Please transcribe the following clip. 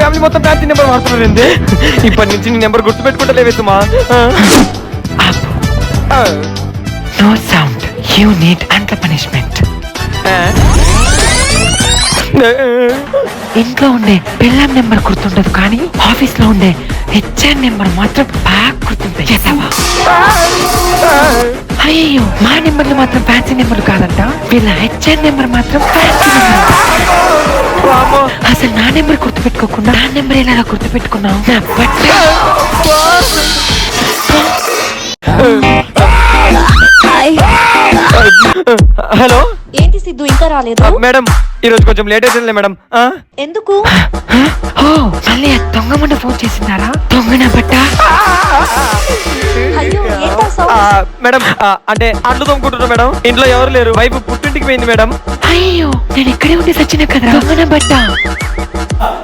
Family మొత్తం fancy number వాడుతున్నారండి. ఇప్పటి నుంచి నీ నెంబర్ గుర్తు పెట్టుకుంటలేవే సుమా. నో సౌండ్, యూ నీడ్ అంత పనిష్మెంట్. ఇంట్లో ఉండే పిల్లం నెంబర్ గుర్తుండదు కానీ ఆఫీస్ లో ఉండే హెచ్ఆర్ నెంబర్ మాత్రం బాగా గుర్తుంటాయి. చేసావా? అయ్యో, మా నెంబర్లు మాత్రం ఫ్యాన్సీ నెంబర్లు కాదంట, వీళ్ళ హెచ్ఆర్ నెంబర్ మాత్రం ఫ్యాన్సీ నెంబర్. అసలు నా నెంబర్ గుర్తు పెట్టుకోకుండా నా నెంబర్ ఎలా గుర్తు పెట్టుకున్నావు? నా బట్ట. హలో, ఏంటి సిద్ధు ఇంకా రాలేదు? మేడం ఈ రోజు కొంచెం లేట్ అవుతుందిలే మేడం. ఎందుకు? ఓ, మళ్ళీ ఆ దొంగ ముందు ఫోన్ చేసిందారా? దొంగన బట్ట. అయ్యో, ఏంటా సౌండ్? మేడం అంటే అంట్లు తోముకుంటున్నా మేడం. ఇంట్లో ఎవరు లేరు, వైపు పుట్టింటికి పోయింది మేడం. అయ్యో, నేను ఇక్కడే ఉండి సచ్చిన కదా. దొంగన బట్ట.